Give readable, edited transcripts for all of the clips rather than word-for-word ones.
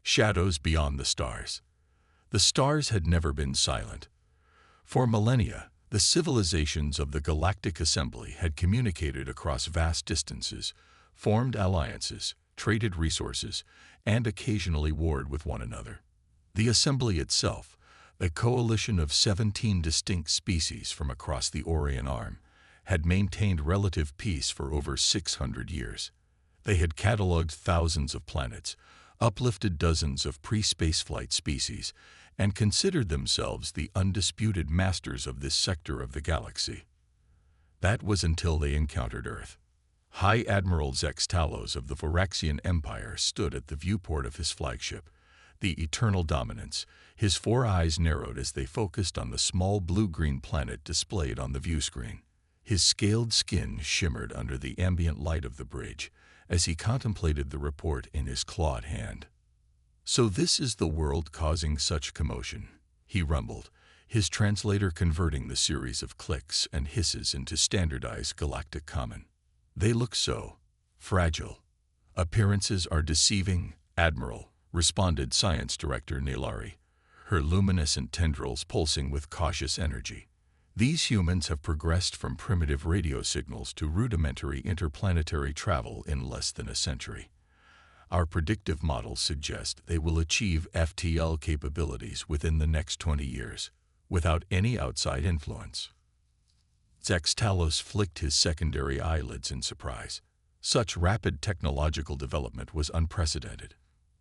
Shadows beyond the stars. The stars had never been silent. For millennia, the civilizations of the Galactic Assembly had communicated across vast distances, formed alliances, traded resources, and occasionally warred with one another. The Assembly itself, a coalition of 17 distinct species from across the Orion Arm, had maintained relative peace for over 600 years. They had cataloged thousands of planets, uplifted dozens of pre-spaceflight species, and considered themselves the undisputed masters of this sector of the galaxy. That was until they encountered Earth. High Admiral Zex Talos of the Varaxian Empire stood at the viewport of his flagship, the Eternal Dominance, his 4 eyes narrowed as they focused on the small blue-green planet displayed on the view screen. His scaled skin shimmered under the ambient light of the bridge as he contemplated the report in his clawed hand. "So this is the world causing such commotion," he rumbled, his translator converting the series of clicks and hisses into standardized galactic common. "They look so fragile." "Appearances are deceiving, Admiral," responded Science Director Nailari, her luminescent tendrils pulsing with cautious energy. "These humans have progressed from primitive radio signals to rudimentary interplanetary travel in less than a century. Our predictive models suggest they will achieve FTL capabilities within the next 20 years, without any outside influence." Zex Talos flicked his secondary eyelids in surprise. Such rapid technological development was unprecedented.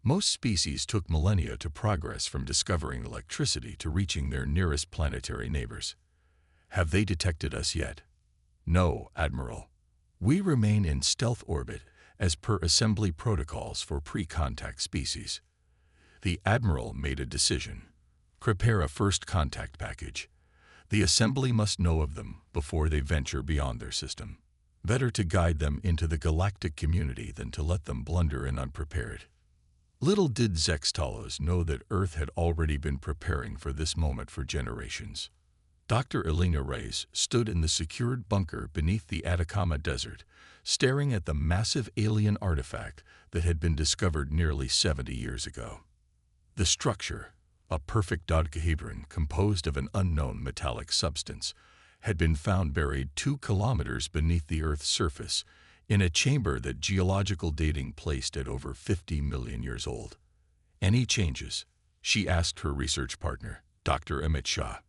Most species took millennia to progress from discovering electricity to reaching their nearest planetary neighbors. "Have they detected us yet?" "No, Admiral. We remain in stealth orbit as per Assembly protocols for pre-contact species." The Admiral made a decision. "Prepare a first contact package. The Assembly must know of them before they venture beyond their system. Better to guide them into the galactic community than to let them blunder in unprepared." Little did Zex Talos know that Earth had already been preparing for this moment for generations. Dr. Elena Reyes stood in the secured bunker beneath the Atacama Desert, staring at the massive alien artifact that had been discovered nearly 70 years ago. The structure, a perfect dodecahedron composed of an unknown metallic substance, had been found buried 2 kilometers beneath the Earth's surface in a chamber that geological dating placed at over 50 million years old. "Any changes?" she asked her research partner, Dr. Amit Shah.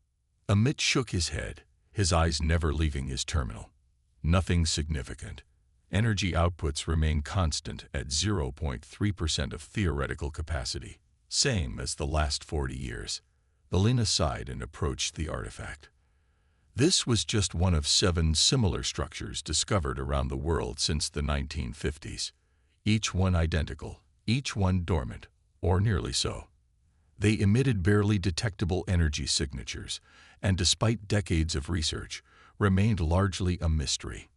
Amit shook his head, his eyes never leaving his terminal. "Nothing significant. Energy outputs remain constant at 0.3% of theoretical capacity, same as the last 40 years. Elena sighed and approached the artifact. This was just one of 7 similar structures discovered around the world since the 1950s, each one identical, each one dormant, or nearly so. They emitted barely detectable energy signatures, and despite decades of research, remained largely a mystery.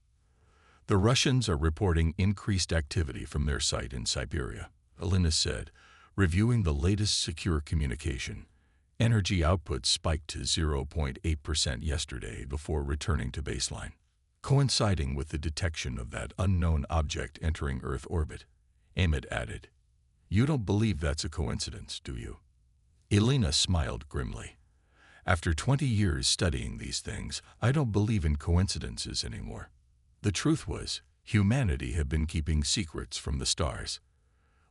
The Russians are reporting increased activity from their site in Siberia, Elena said, reviewing the latest secure communication. Energy output spiked to 0.8% yesterday before returning to baseline, coinciding with the detection of that unknown object entering Earth orbit. Amit added, "You don't believe that's a coincidence, do you?" Elena smiled grimly. "After 20 years studying these things, I don't believe in coincidences anymore." The truth was, humanity had been keeping secrets from the stars.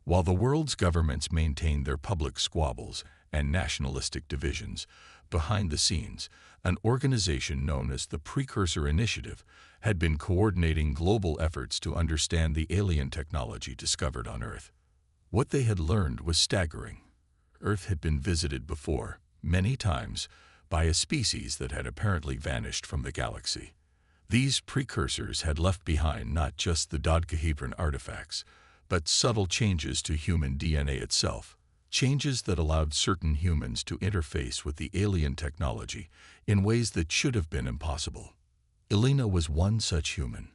While the world's governments maintained their public squabbles and nationalistic divisions, behind the scenes, an organization known as the Precursor Initiative had been coordinating global efforts to understand the alien technology discovered on Earth. What they had learned was staggering. Earth had been visited before, many times, by a species that had apparently vanished from the galaxy. These precursors had left behind not just the dodecahedron artifacts, but subtle changes to human DNA itself, changes that allowed certain humans to interface with the alien technology in ways that should have been impossible. Elena was one such human.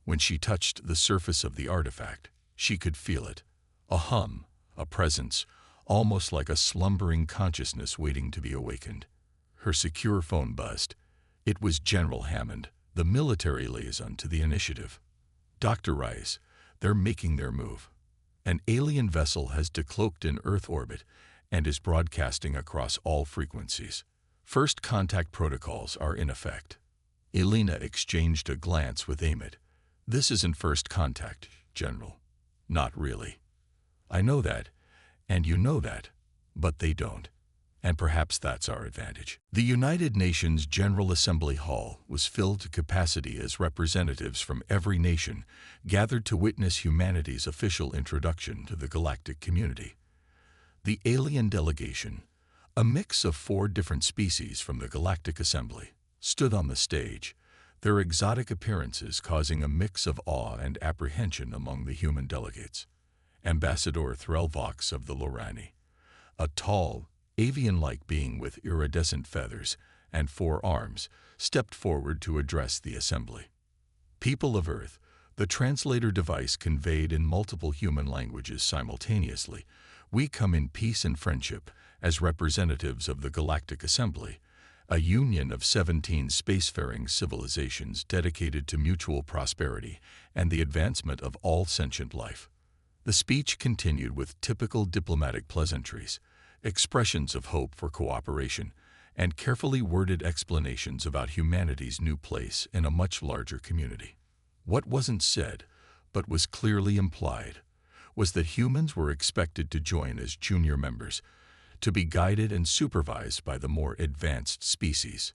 When she touched the surface of the artifact, she could feel it, a hum, a presence, almost like a slumbering consciousness waiting to be awakened. Her secure phone buzzed. It was General Hammond, the military liaison to the initiative. "Dr. Rice, they're making their move." An alien vessel has decloaked in Earth orbit and is broadcasting across all frequencies. First contact protocols are in effect. Elena exchanged a glance with Amit. This isn't first contact, General. Not really. I know that, and you know that, but they don't. And perhaps that's our advantage. The United Nations General Assembly Hall was filled to capacity as representatives from every nation gathered to witness humanity's official introduction to the galactic community. The alien delegation, a mix of 4 different species from the Galactic Assembly, stood on the stage, their exotic appearances causing a mix of awe and apprehension among the human delegates. Ambassador Threlvox of the Lorani, a tall, avian-like being with iridescent feathers and 4 arms, stepped forward to address the assembly. People of Earth, the translator device conveyed in multiple human languages simultaneously, we come in peace and friendship as representatives of the Galactic Assembly, a union of 17 spacefaring civilizations dedicated to mutual prosperity and the advancement of all sentient life. The speech continued with typical diplomatic pleasantries, expressions of hope for cooperation, and carefully worded explanations about humanity's new place in a much larger community. What wasn't said, but was clearly implied, was that humans were expected to join as junior members, to be guided and supervised by the more advanced species.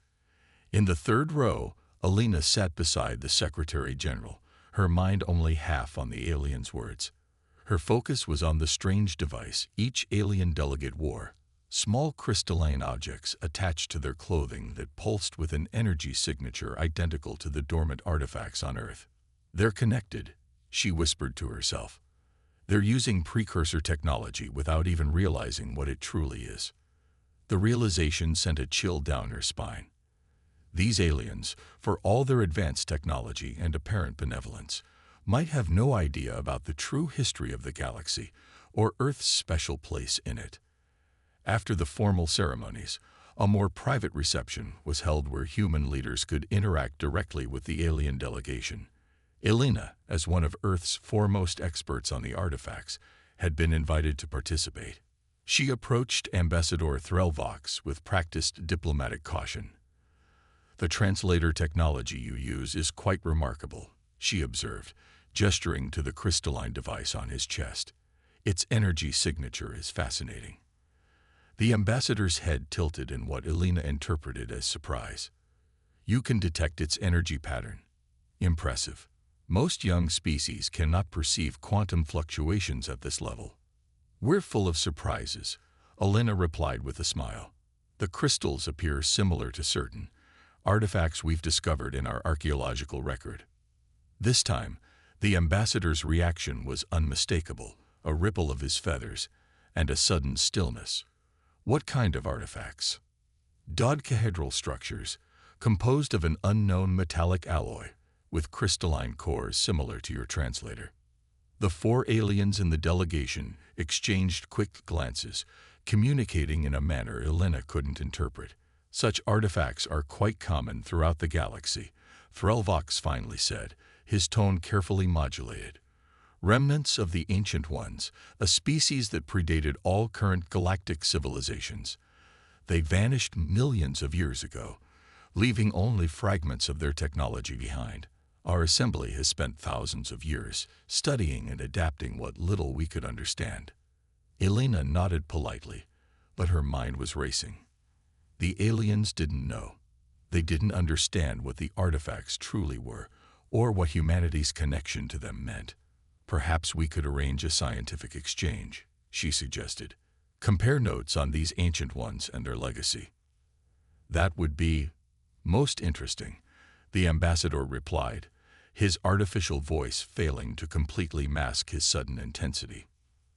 In the 3rd row, Elena sat beside the Secretary General, her mind only half on the alien's words. Her focus was on the strange device each alien delegate wore, small crystalline objects attached to their clothing that pulsed with an energy signature identical to the dormant artifacts on Earth. They're connected, she whispered to herself. They're using precursor technology without even realizing what it truly is. The realization sent a chill down her spine. These aliens, for all their advanced technology and apparent benevolence, might have no idea about the true history of the galaxy or Earth's special place in it. After the formal ceremonies, a more private reception was held where human leaders could interact directly with the alien delegation. Elena, as one of Earth's foremost experts on the artifacts, had been invited to participate. She approached Ambassador Threlvox with practiced diplomatic caution. "The translator technology you use is quite remarkable," she observed, gesturing to the crystalline device on his chest. "Its energy signature is fascinating." The ambassador's head tilted in what Elena interpreted as surprise. "You can detect its energy pattern. Impressive. Most young species cannot perceive quantum fluctuations at this level." "We're full of surprises," Elena replied with a smile. "The crystals appear similar to certain artifacts we've discovered in our archaeological record." This time, the ambassador's reaction was unmistakable, a ripple of his feathers, and a sudden stillness. "What kind of artifacts?" "Dodecahedral structures, composed of an unknown metallic alloy, with crystalline cores similar to your translator." The 4 aliens in the delegation exchanged quick glances, communicating in a manner Elena couldn't interpret. "Such artifacts are quite common throughout the galaxy," Threlvox finally said, his tone carefully modulated. "Remnants of the Ancient Ones, a species that predated all current galactic civilizations. They vanished millions of years ago, leaving only fragments of their technology behind. Our assembly has spent thousands of years studying and adapting what little we could understand." Elena nodded politely, but her mind was racing. The aliens didn't know. They didn't understand what the artifacts truly were, or what humanity's connection to them meant. "Perhaps we could arrange a scientific exchange," she suggested. "Compare notes on these ancient ones and their legacy." "That would be most interesting," the ambassador replied, his artificial voice failing to completely mask his sudden intensity.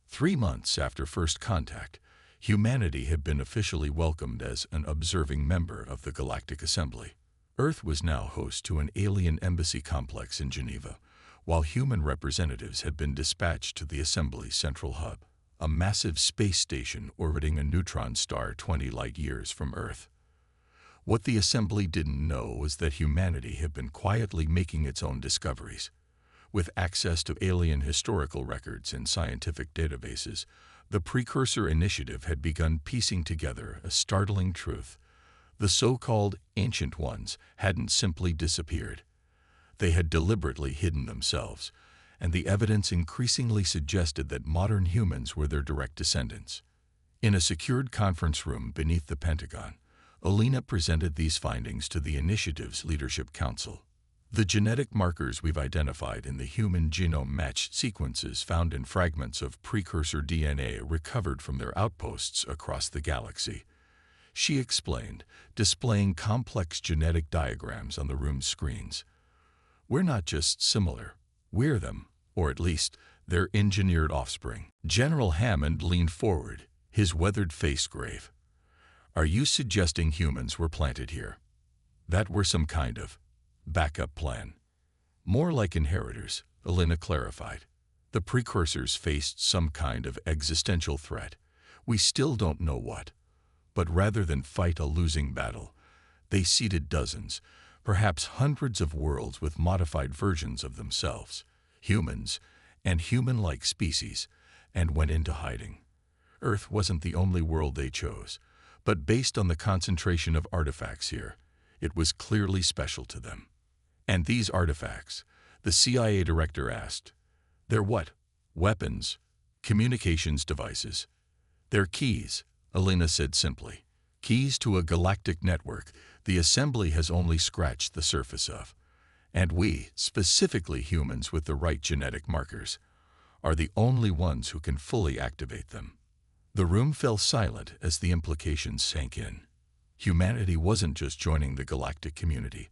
3 months after first contact, humanity had been officially welcomed as an observing member of the Galactic Assembly. Earth was now host to an alien embassy complex in Geneva, while human representatives had been dispatched to the Assembly's central hub, a massive space station orbiting a neutron star 20 light-years from Earth. What the Assembly didn't know was that humanity had been quietly making its own discoveries. With access to alien historical records and scientific databases, the Precursor Initiative had begun piecing together a startling truth. The so-called Ancient Ones hadn't simply disappeared. They had deliberately hidden themselves, and the evidence increasingly suggested that modern humans were their direct descendants. In a secured conference room beneath the Pentagon, Alina presented these findings to the initiative's Leadership Council. The genetic markers we've identified in the human genome match sequences found in fragments of precursor DNA recovered from their outposts across the galaxy, she explained, displaying complex genetic diagrams on the room's screens. We're not just similar, we're them, or at least their engineered offspring. General Hammond leaned forward, his weathered face grave. Are you suggesting humans were planted here? That we're some kind of backup plan? More like inheritors, Alina clarified. The precursors faced some kind of existential threat. We still don't know what. But rather than fight a losing battle, they seeded dozens, perhaps hundreds of worlds with modified versions of themselves, humans and human-like species, and went into hiding. Earth wasn't the only world they chose, but based on the concentration of artifacts here, it was clearly special to them. And these artifacts, the CIA director asked, they're what? Weapons? Communications devices? They're keys, Alina said simply. Keys to a galactic network the Assembly has only scratched the surface of. And we, specifically humans with the right genetic markers, are the only ones who can fully activate them. The room fell silent as the implications sank in. Humanity wasn't just joining the galactic community.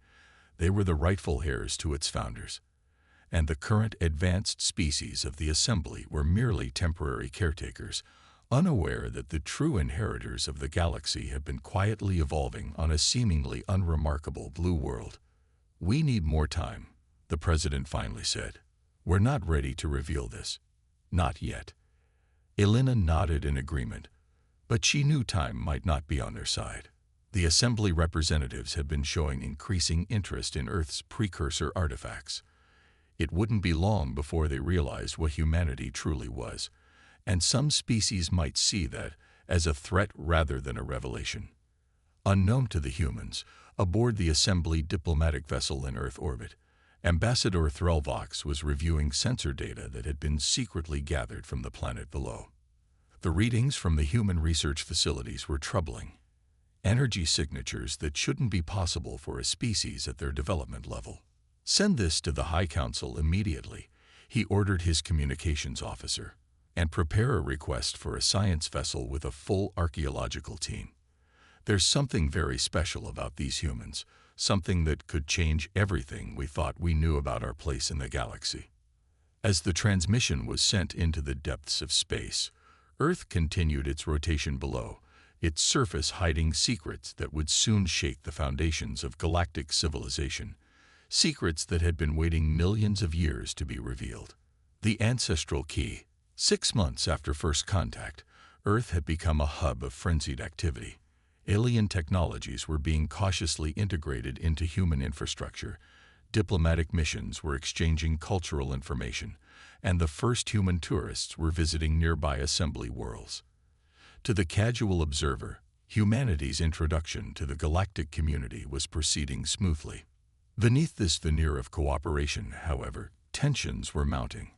They were the rightful heirs to its founders. And the current advanced species of the Assembly were merely temporary caretakers, unaware that the true inheritors of the galaxy have been quietly evolving on a seemingly unremarkable blue world. We need more time, the President finally said. We're not ready to reveal this. Not yet. Alina nodded in agreement, but she knew time might not be on their side. The Assembly representatives had been showing increasing interest in Earth's precursor artifacts. It wouldn't be long before they realized what humanity truly was, and some species might see that as a threat rather than a revelation. Unknown to the humans, aboard the Assembly diplomatic vessel in Earth orbit, Ambassador Threlvox was reviewing sensor data that had been secretly gathered from the planet below. The readings from the human research facilities were troubling. Energy signatures that shouldn't be possible for a species at their development level. Send this to the High Council immediately, he ordered his communications officer, and prepare a request for a science vessel with a full archaeological team. There's something very special about these humans, something that could change everything we thought we knew about our place in the galaxy. As the transmission was sent into the depths of space, Earth continued its rotation below, its surface hiding secrets that would soon shake the foundations of galactic civilization, secrets that had been waiting millions of years to be revealed. The ancestral key. 6 months after first contact, Earth had become a hub of frenzied activity. Alien technologies were being cautiously integrated into human infrastructure, diplomatic missions were exchanging cultural information, and the first human tourists were visiting nearby Assembly worlds. To the casual observer, humanity's introduction to the galactic community was proceeding smoothly. Beneath this veneer of cooperation, however, tensions were mounting.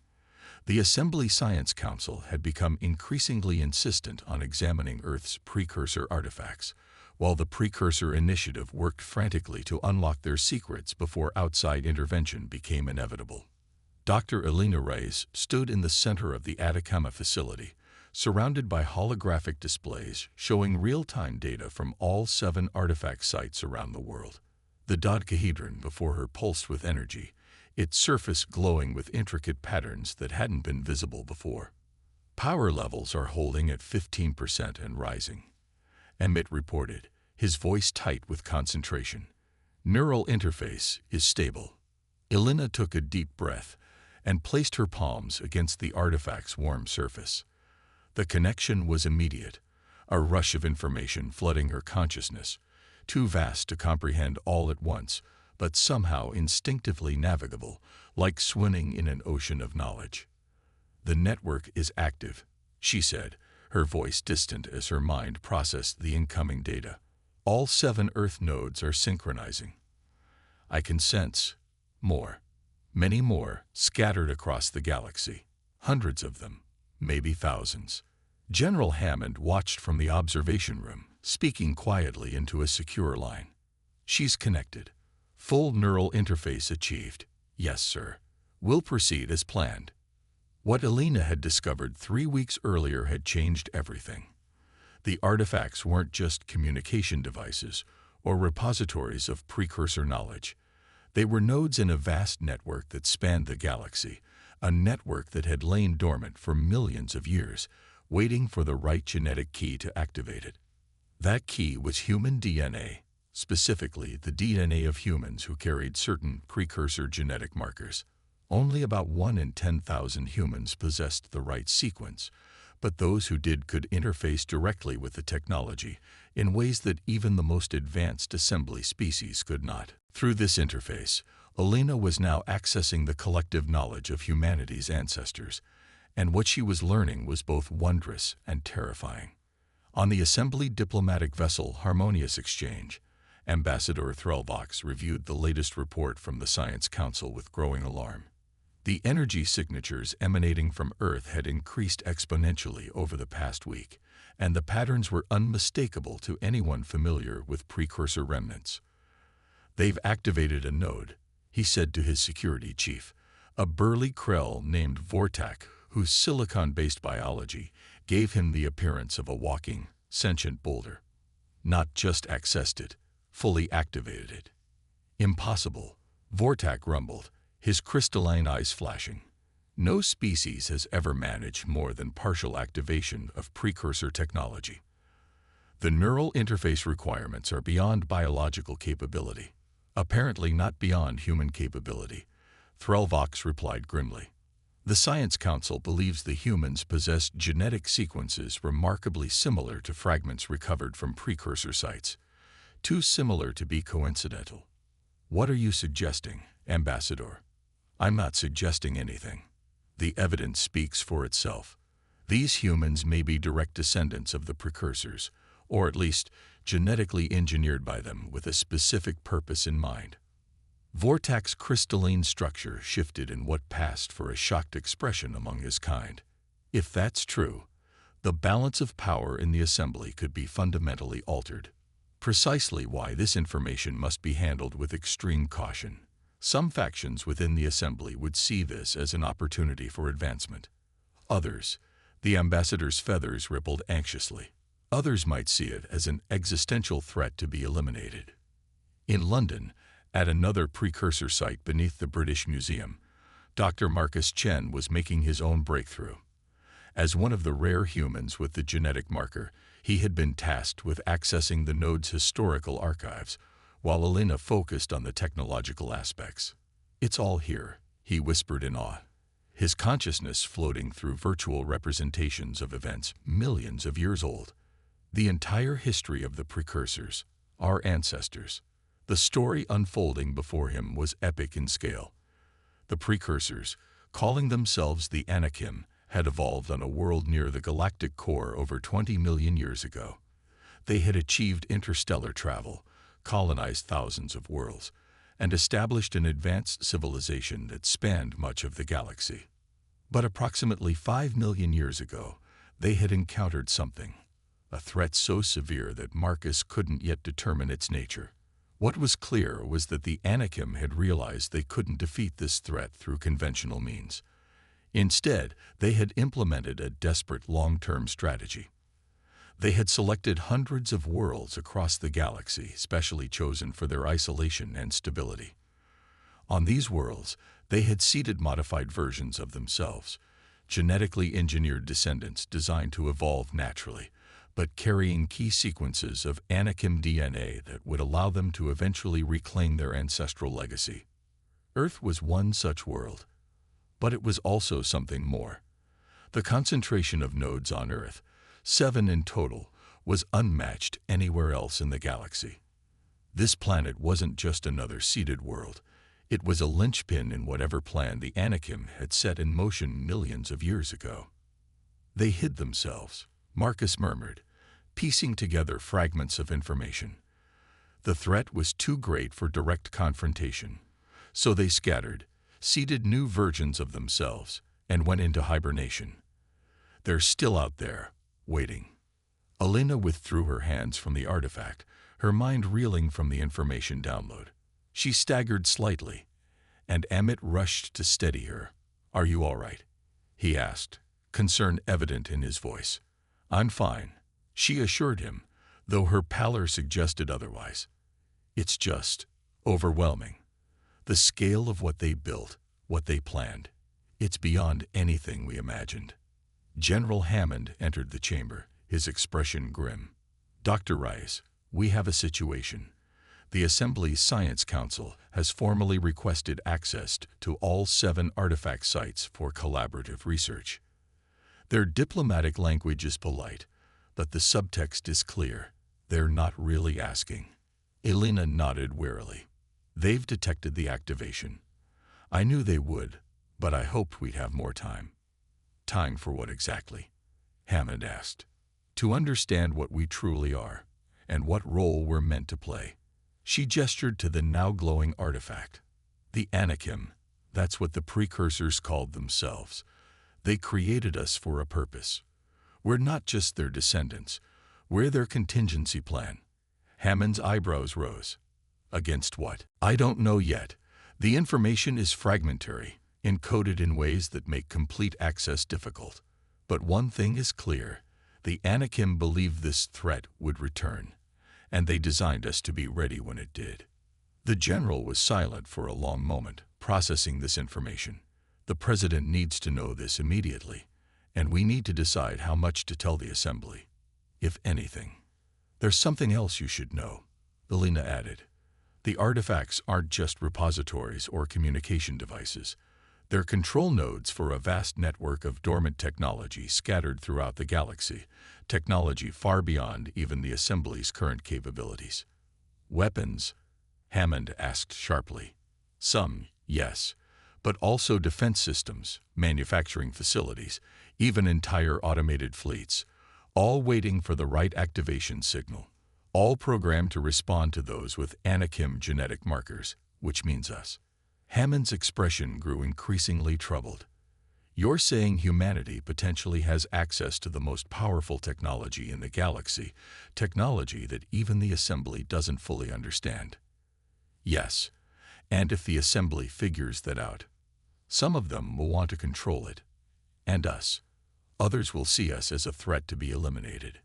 The Assembly Science Council had become increasingly insistent on examining Earth's precursor artifacts, while the Precursor Initiative worked frantically to unlock their secrets before outside intervention became inevitable. Dr. Alina Reyes stood in the center of the Atacama facility, surrounded by holographic displays showing real-time data from all 7 artifact sites around the world. The dodecahedron before her pulsed with energy, its surface glowing with intricate patterns that hadn't been visible before. Power levels are holding at 15% and rising, Emmett reported, his voice tight with concentration. Neural interface is stable. Alina took a deep breath and placed her palms against the artifact's warm surface. The connection was immediate, a rush of information flooding her consciousness, too vast to comprehend all at once, but somehow instinctively navigable, like swimming in an ocean of knowledge. "The network is active," she said, her voice distant as her mind processed the incoming data. "All 7 Earth nodes are synchronizing. I can sense more, many more, scattered across the galaxy. Hundreds of them, maybe thousands." General Hammond watched from the observation room, speaking quietly into a secure line. "She's connected. Full neural interface achieved. Yes, sir. We'll proceed as planned." What Elena had discovered 3 weeks earlier had changed everything. The artifacts weren't just communication devices or repositories of precursor knowledge. They were nodes in a vast network that spanned the galaxy, a network that had lain dormant for millions of years, waiting for the right genetic key to activate it. That key was human DNA, specifically the DNA of humans who carried certain precursor genetic markers. Only about 1 in 10,000 humans possessed the right sequence, but those who did could interface directly with the technology in ways that even the most advanced assembly species could not. Through this interface, Elena was now accessing the collective knowledge of humanity's ancestors, and what she was learning was both wondrous and terrifying. On the assembly diplomatic vessel Harmonious Exchange, Ambassador Threlvox reviewed the latest report from the Science Council with growing alarm. The energy signatures emanating from Earth had increased exponentially over the past week, and the patterns were unmistakable to anyone familiar with precursor remnants. "They've activated a node," he said to his security chief, a burly Krell named Vortak, whose silicon-based biology gave him the appearance of a walking, sentient boulder. "Not just accessed it, fully activated it." "Impossible," Vortak rumbled, his crystalline eyes flashing. "No species has ever managed more than partial activation of precursor technology. The neural interface requirements are beyond biological capability. Apparently not beyond human capability," Threlvox replied grimly. "The Science Council believes the humans possess genetic sequences remarkably similar to fragments recovered from precursor sites, too similar to be coincidental." "What are you suggesting, Ambassador?" "I'm not suggesting anything. The evidence speaks for itself. These humans may be direct descendants of the precursors, or at least genetically engineered by them with a specific purpose in mind." Vortak's crystalline structure shifted in what passed for a shocked expression among his kind. "If that's true, the balance of power in the assembly could be fundamentally altered. Precisely why this information must be handled with extreme caution. Some factions within the assembly would see this as an opportunity for advancement. Others, the ambassador's feathers rippled anxiously. Others might see it as an existential threat to be eliminated. In London, at another precursor site beneath the British Museum, Dr. Marcus Chen was making his own breakthrough. As one of the rare humans with the genetic marker, he had been tasked with accessing the node's historical archives, while Elena focused on the technological aspects. "It's all here," he whispered in awe, his consciousness floating through virtual representations of events millions of years old. The entire history of the precursors, our ancestors. The story unfolding before him was epic in scale. The precursors, calling themselves the Anakim, had evolved on a world near the galactic core over 20 million years ago. They had achieved interstellar travel, colonized thousands of worlds, and established an advanced civilization that spanned much of the galaxy. But approximately 5 million years ago, they had encountered something, a threat so severe that Marcus couldn't yet determine its nature. What was clear was that the Anakim had realized they couldn't defeat this threat through conventional means. Instead, they had implemented a desperate long-term strategy. They had selected hundreds of worlds across the galaxy, specially chosen for their isolation and stability. On these worlds, they had seeded modified versions of themselves, genetically engineered descendants designed to evolve naturally, but carrying key sequences of Anakim DNA that would allow them to eventually reclaim their ancestral legacy. Earth was one such world, but it was also something more. The concentration of nodes on Earth, 7 in total, was unmatched anywhere else in the galaxy. This planet wasn't just another seeded world. It was a linchpin in whatever plan the Anakim had set in motion millions of years ago. They hid themselves, Marcus murmured, piecing together fragments of information. The threat was too great for direct confrontation, so they scattered, seeded new versions of themselves, and went into hibernation. They're still out there, waiting. Elena withdrew her hands from the artifact, her mind reeling from the information download. She staggered slightly, and Amit rushed to steady her. "Are you all right?" he asked, concern evident in his voice. "I'm fine," she assured him, though her pallor suggested otherwise. "It's just overwhelming. The scale of what they built, what they planned, it's beyond anything we imagined." General Hammond entered the chamber, his expression grim. "Dr. Rice, we have a situation. The Assembly's Science Council has formally requested access to all 7 artifact sites for collaborative research. Their diplomatic language is polite, but the subtext is clear. They're not really asking." Elena nodded wearily. "They've detected the activation. I knew they would, but I hoped we'd have more time." "Time for what exactly?" Hammond asked. "To understand what we truly are, and what role we're meant to play." She gestured to the now glowing artifact. "The Anakim, that's what the precursors called themselves. They created us for a purpose. We're not just their descendants, we're their contingency plan." Hammond's eyebrows rose. "Against what?" "I don't know yet. The information is fragmentary, encoded in ways that make complete access difficult. But one thing is clear. The Anakim believed this threat would return, and they designed us to be ready when it did." The general was silent for a long moment, processing this information. "The president needs to know this immediately, and we need to decide how much to tell the Assembly, if anything." "There's something else you should know," Elena added. "The artifacts aren't just repositories or communication devices. They're control nodes for a vast network of dormant technology scattered throughout the galaxy, technology far beyond even the Assembly's current capabilities." "Weapons?" Hammond asked sharply. "Some, yes, but also defense systems, manufacturing facilities, even entire automated fleets, all waiting for the right activation signal, all programmed to respond to those with Anakim genetic markers, which means us." Hammond's expression grew increasingly troubled. "You're saying humanity potentially has access to the most powerful technology in the galaxy, technology that even the Assembly doesn't fully understand?" "Yes, and if the Assembly figures that out, some of them will want to control it, and us. Others will see us as a threat to be eliminated."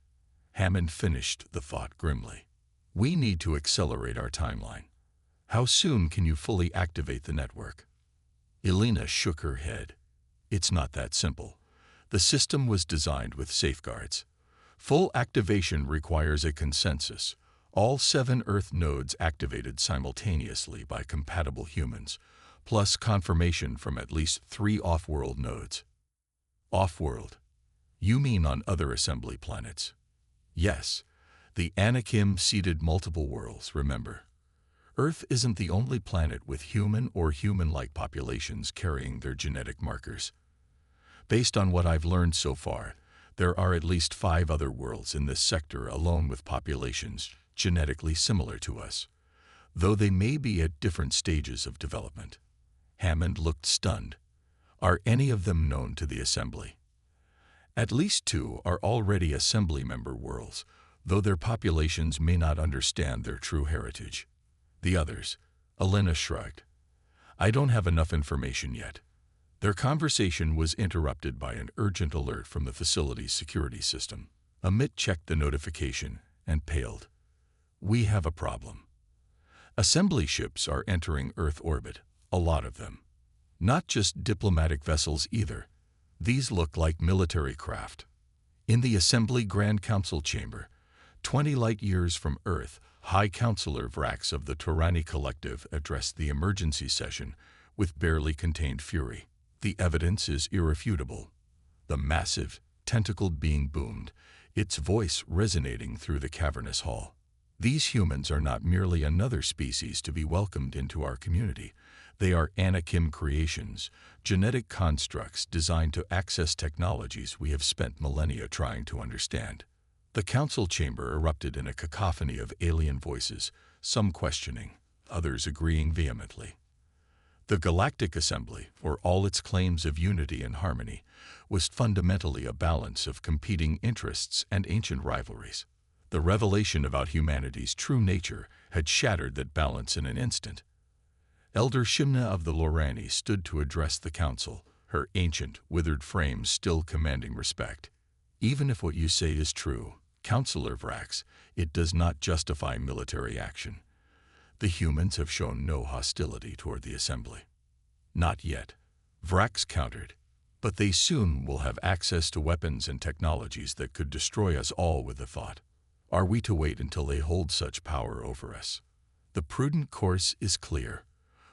Hammond finished the thought grimly. "We need to accelerate our timeline. How soon can you fully activate the network?" Elena shook her head. "It's not that simple. The system was designed with safeguards. Full activation requires a consensus, all 7 Earth nodes activated simultaneously by compatible humans, plus confirmation from at least 3 off-world nodes." "Off-world? You mean on other Assembly planets?" "Yes. The Anakim seeded multiple worlds, remember. Earth isn't the only planet with human or human-like populations carrying their genetic markers. Based on what I've learned so far, there are at least 5 other worlds in this sector alone with populations genetically similar to us, though they may be at different stages of development." Hammond looked stunned. "Are any of them known to the Assembly?" "At least 2 are already Assembly member worlds, though their populations may not understand their true heritage. The others," Elena shrugged. "I don't have enough information yet." Their conversation was interrupted by an urgent alert from the facility's security system. Amit checked the notification and paled. "We have a problem. Assembly ships are entering Earth orbit, a lot of them. Not just diplomatic vessels either. These look like military craft. In the Assembly Grand Council chamber, 20 light-years from Earth, High Counselor Vrax of the Torani Collective addressed the emergency session with barely contained fury. The evidence is irrefutable. The massive, tentacled being boomed, its voice resonating through the cavernous hall. These humans are not merely another species to be welcomed into our community. They are Anakim creations, genetic constructs designed to access technologies we have spent millennia trying to understand. The council chamber erupted in a cacophony of alien voices, some questioning, others agreeing vehemently. The Galactic Assembly, for all its claims of unity and harmony, was fundamentally a balance of competing interests and ancient rivalries. The revelation about humanity's true nature had shattered that balance in an instant. Elder Shimna of the Lorani stood to address the council, her ancient, withered frame still commanding respect. Even if what you say is true, Counselor Vrax, it does not justify military action. The humans have shown no hostility toward the Assembly. Not yet, Vrax countered, but they soon will have access to weapons and technologies that could destroy us all with a thought. Are we to wait until they hold such power over us? The prudent course is clear.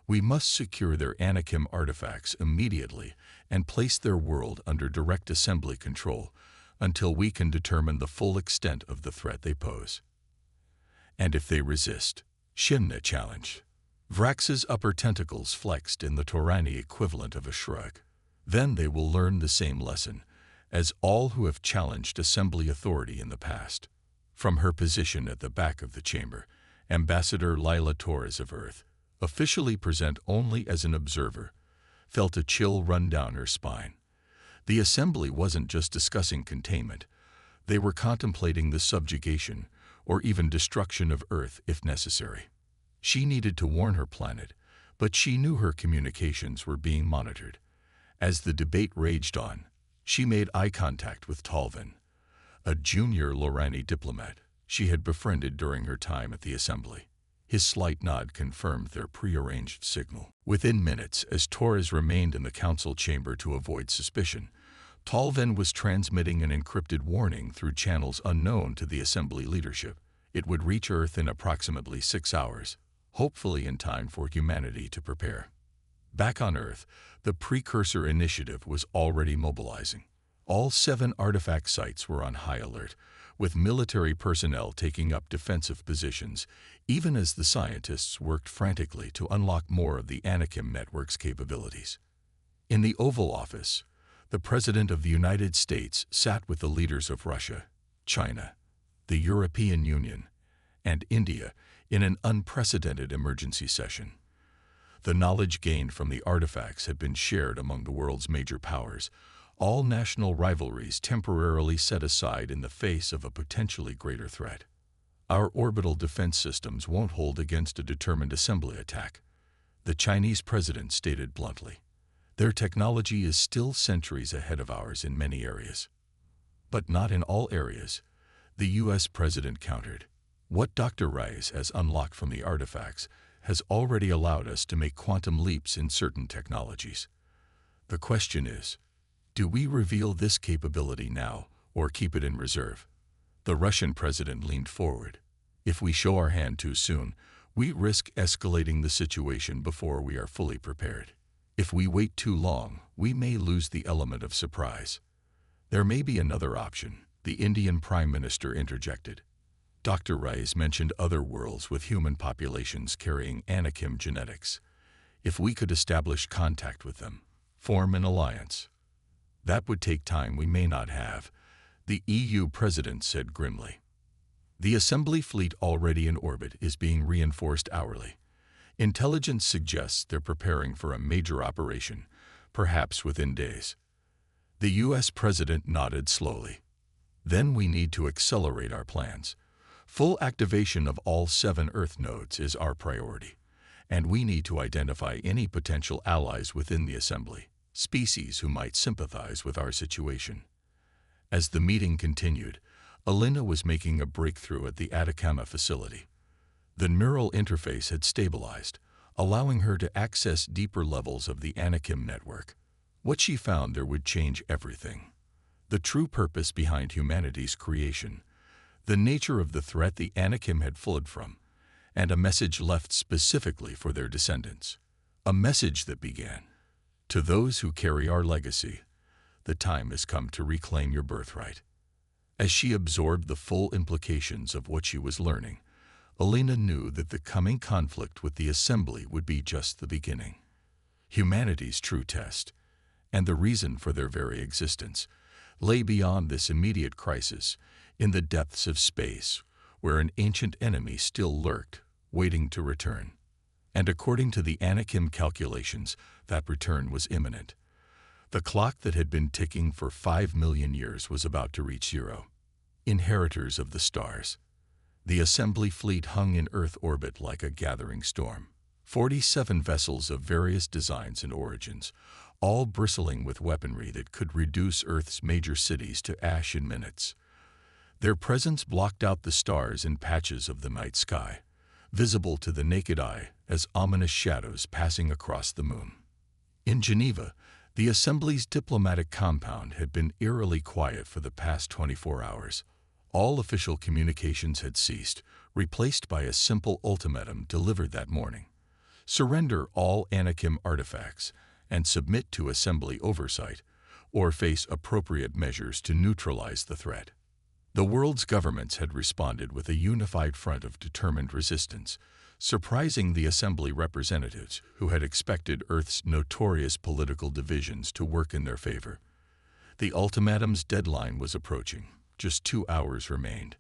We must secure their Anakim artifacts immediately and place their world under direct Assembly control until we can determine the full extent of the threat they pose. And if they resist, Shimna challenged. Vrax's upper tentacles flexed in the Torani equivalent of a shrug. Then they will learn the same lesson as all who have challenged Assembly authority in the past. From her position at the back of the chamber, Ambassador Lila Torres of Earth, officially present only as an observer, felt a chill run down her spine. The Assembly wasn't just discussing containment. They were contemplating the subjugation or even destruction of Earth if necessary. She needed to warn her planet, but she knew her communications were being monitored. As the debate raged on, she made eye contact with Talvin, a junior Lorani diplomat she had befriended during her time at the Assembly. His slight nod confirmed their prearranged signal. Within minutes, as Torres remained in the council chamber to avoid suspicion, Talvin was transmitting an encrypted warning through channels unknown to the Assembly leadership. It would reach Earth in approximately 6 hours, hopefully in time for humanity to prepare. Back on Earth, the Precursor Initiative was already mobilizing. All 7 artifact sites were on high alert, with military personnel taking up defensive positions, even as the scientists worked frantically to unlock more of the Anakim network's capabilities. In the Oval Office, the President of the United States sat with the leaders of Russia, China, the European Union, and India in an unprecedented emergency session. The knowledge gained from the artifacts had been shared among the world's major powers, all national rivalries temporarily set aside in the face of a potentially greater threat. Our orbital defense systems won't hold against a determined Assembly attack, the Chinese president stated bluntly. Their technology is still centuries ahead of ours in many areas. But not in all areas, the U.S. president countered. What Dr. Rice has unlocked from the artifacts has already allowed us to make quantum leaps in certain technologies. The question is, do we reveal this capability now or keep it in reserve? The Russian president leaned forward. If we show our hand too soon, we risk escalating the situation before we are fully prepared. If we wait too long, we may lose the element of surprise. There may be another option, the Indian Prime Minister interjected. Dr. Rice mentioned other worlds with human populations carrying Anakim genetics. If we could establish contact with them, form an alliance. That would take time we may not have, the EU president said grimly. The Assembly fleet already in orbit is being reinforced hourly. Intelligence suggests they're preparing for a major operation, perhaps within days. The U.S. president nodded slowly. Then we need to accelerate our plans. Full activation of all 7 Earth nodes is our priority, and we need to identify any potential allies within the Assembly, species who might sympathize with our situation. As the meeting continued, Alina was making a breakthrough at the Atacama facility. The neural interface had stabilized, allowing her to access deeper levels of the Anakim network. What she found there would change everything. The true purpose behind humanity's creation, the nature of the threat the Anakim had fled from, and a message left specifically for their descendants. A message that began, "To those who carry our legacy, the time has come to reclaim your birthright." As she absorbed the full implications of what she was learning, Alina knew that the coming conflict with the Assembly would be just the beginning. Humanity's true test, and the reason for their very existence, lay beyond this immediate crisis, in the depths of space, where an ancient enemy still lurked, waiting to return. And according to the Anakim calculations, that return was imminent. The clock that had been ticking for 5 million years was about to reach zero. Inheritors of the stars. The Assembly fleet hung in Earth orbit like a gathering storm. 47 vessels of various designs and origins, all bristling with weaponry that could reduce Earth's major cities to ash in minutes. Their presence blocked out the stars in patches of the night sky, visible to the naked eye as ominous shadows passing across the moon. In Geneva, the Assembly's diplomatic compound had been eerily quiet for the past 24 hours. All official communications had ceased, replaced by a simple ultimatum delivered that morning. Surrender all Anakim artifacts and submit to Assembly oversight, or face appropriate measures to neutralize the threat. The world's governments had responded with a unified front of determined resistance, surprising the Assembly representatives who had expected Earth's notorious political divisions to work in their favor. The ultimatum's deadline was approaching. Just 2 hours remained.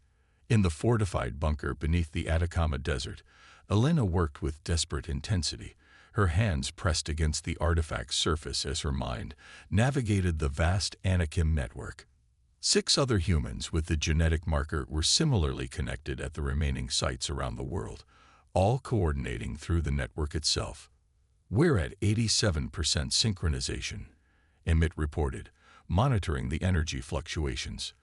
In the fortified bunker beneath the Atacama Desert, Alina worked with desperate intensity, her hands pressed against the artifact's surface as her mind navigated the vast Anakim network. 6 other humans with the genetic marker were similarly connected at the remaining sites around the world, all coordinating through the network itself. "We're at 87% synchronization," Emmett reported, monitoring the energy fluctuations.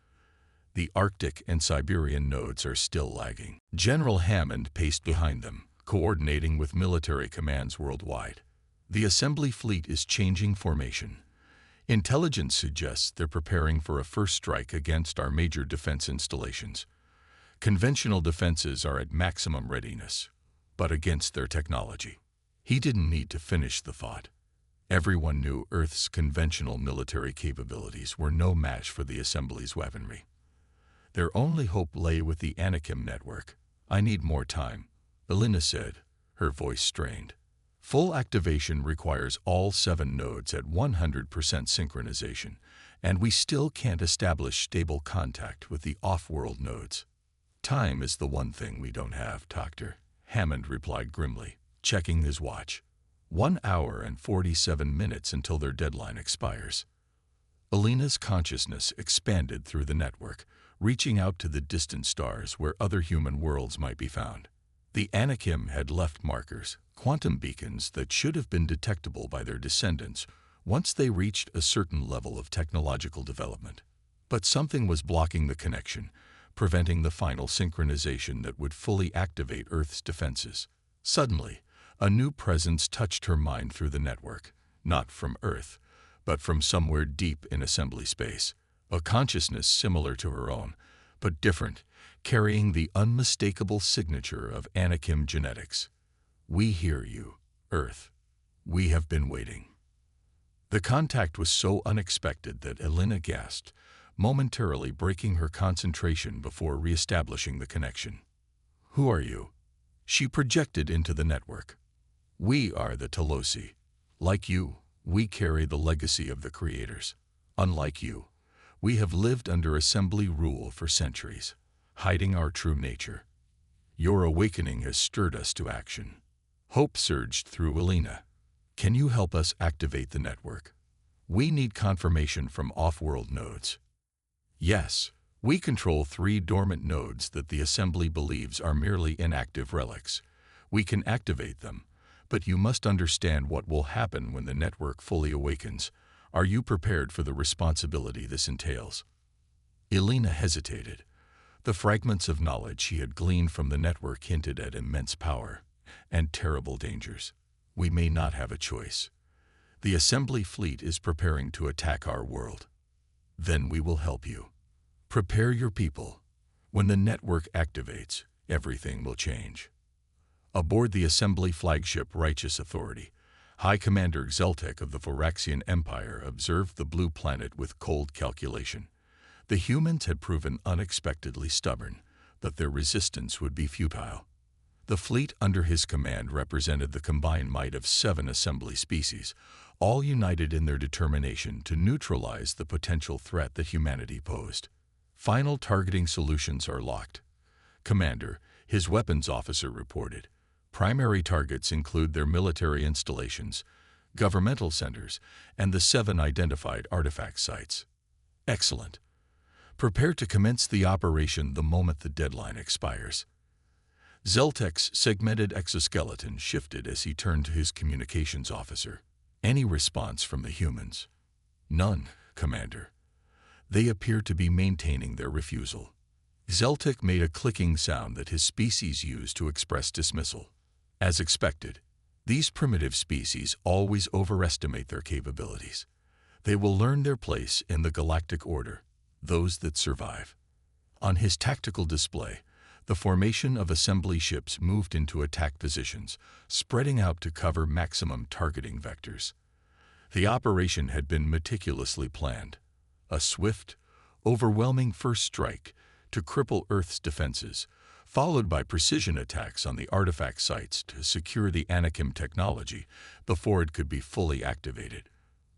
"The Arctic and Siberian nodes are still lagging." General Hammond paced behind them, coordinating with military commands worldwide. "The Assembly fleet is changing formation. Intelligence suggests they're preparing for a first strike against our major defense installations. Conventional defenses are at maximum readiness, but against their technology." He didn't need to finish the thought. Everyone knew Earth's conventional military capabilities were no match for the Assembly's weaponry. Their only hope lay with the Anakim network. "I need more time," Alina said, her voice strained. "Full activation requires all 7 nodes at 100% synchronization, and we still can't establish stable contact with the off-world nodes." "Time is the one thing we don't have, Doctor," Hammond replied grimly, checking his watch. 1 hour and 47 minutes until their deadline expires. Alina's consciousness expanded through the network, reaching out to the distant stars where other human worlds might be found. The Anakim had left markers, quantum beacons that should have been detectable by their descendants once they reached a certain level of technological development. But something was blocking the connection, preventing the final synchronization that would fully activate Earth's defenses. Suddenly, a new presence touched her mind through the network, not from Earth, but from somewhere deep in Assembly space. A consciousness similar to her own, but different, carrying the unmistakable signature of Anakim genetics. "We hear you, Earth. We have been waiting." The contact was so unexpected that Alina gasped, momentarily breaking her concentration before reestablishing the connection. "Who are you?" She projected into the network. "We are the Tolosi. Like you, we carry the legacy of the creators. Unlike you, we have lived under Assembly rule for centuries, hiding our true nature. Your awakening has stirred us to action." Hope surged through Alina. "Can you help us activate the network? We need confirmation from off-world nodes." "Yes, we control 3 dormant nodes that the Assembly believes are merely inactive relics. We can activate them, but you must understand what will happen when the network fully awakens. Are you prepared for the responsibility this entails?" Alina hesitated. The fragments of knowledge she had gleaned from the network hinted at immense power and terrible dangers. "We may not have a choice. The Assembly fleet is preparing to attack our world. Then we will help you. Prepare your people. When the network activates, everything will change." Aboard the Assembly flagship Righteous Authority, High Commander Xeltek of the Voraxian Empire observed the blue planet with cold calculation. The humans had proven unexpectedly stubborn, but their resistance would be futile. The fleet under his command represented the combined might of 7 assembly species, all united in their determination to neutralize the potential threat that humanity posed. Final targeting solutions are locked. Commander, his weapons officer reported. Primary targets include their military installations, governmental centers, and the 7 identified artifact sites. Excellent. Prepare to commence the operation the moment the deadline expires. Zeltek's segmented exoskeleton shifted as he turned to his communications officer. Any response from the humans? None, Commander. They appear to be maintaining their refusal. Zeltek made a clicking sound that his species used to express dismissal. As expected, these primitive species always overestimate their capabilities. They will learn their place in the galactic order, those that survive. On his tactical display, the formation of assembly ships moved into attack positions, spreading out to cover maximum targeting vectors. The operation had been meticulously planned. A swift, overwhelming first strike to cripple Earth's defenses, followed by precision attacks on the artifact sites to secure the Anakim technology before it could be fully activated.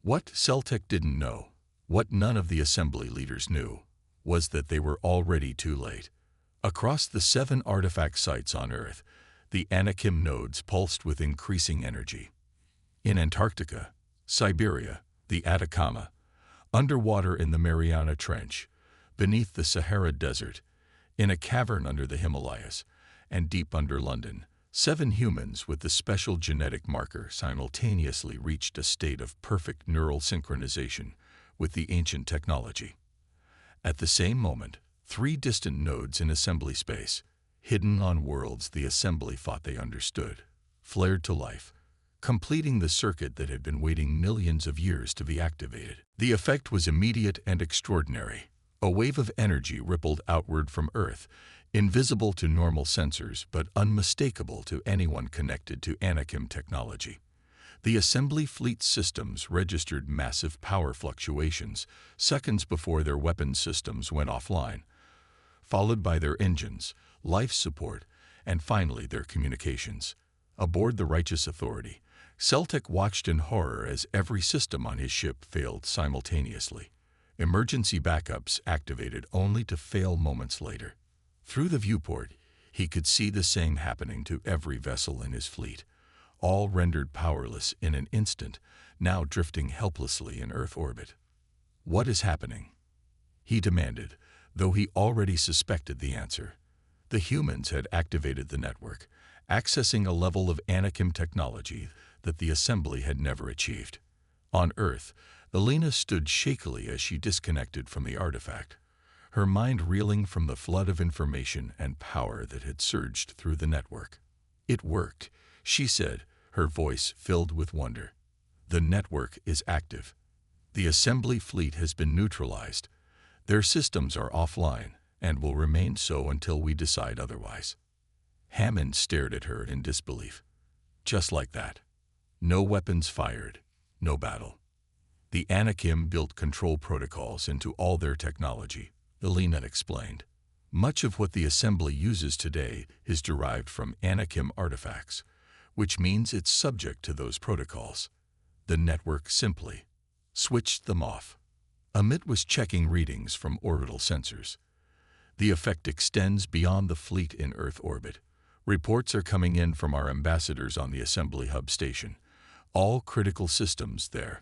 What Zeltek didn't know, what none of the assembly leaders knew, was that they were already too late. Across the 7 artifact sites on Earth, the Anakim nodes pulsed with increasing energy. In Antarctica, Siberia, the Atacama, underwater in the Mariana Trench, beneath the Sahara Desert, in a cavern under the Himalayas, and deep under London, 7 humans with the special genetic marker simultaneously reached a state of perfect neural synchronization with the ancient technology. At the same moment, 3 distant nodes in assembly space, hidden on worlds the assembly thought they understood, flared to life, completing the circuit that had been waiting millions of years to be activated. The effect was immediate and extraordinary. A wave of energy rippled outward from Earth, invisible to normal sensors but unmistakable to anyone connected to Anakim technology. The assembly fleet systems registered massive power fluctuations seconds before their weapons systems went offline, followed by their engines, life support, and finally their communications. Aboard the Righteous Authority, Zeltek watched in horror as every system on his ship failed simultaneously. Emergency backups activated only to fail moments later. Through the viewport, he could see the same happening to every vessel in his fleet, all rendered powerless in an instant, now drifting helplessly in Earth orbit. What is happening? He demanded, though he already suspected the answer. The humans had activated the network, accessing a level of Anakim technology that the assembly had never achieved. On Earth, Elena stood shakily as she disconnected from the artifact, her mind reeling from the flood of information and power that had surged through the network. It worked, she said, her voice filled with wonder. The network is active. The assembly fleet has been neutralized. Their systems are offline and will remain so until we decide otherwise. Hammond stared at her in disbelief. Just like that. No weapons fired, no battle. The Anakim built control protocols into all their technology, Elena explained. Much of what the assembly uses today is derived from Anakim artifacts, which means it's subject to those protocols. The network simply switched them off. Amit was checking readings from orbital sensors. The effect extends beyond the fleet in Earth orbit. Reports are coming in from our ambassadors on the assembly hub station. All critical systems there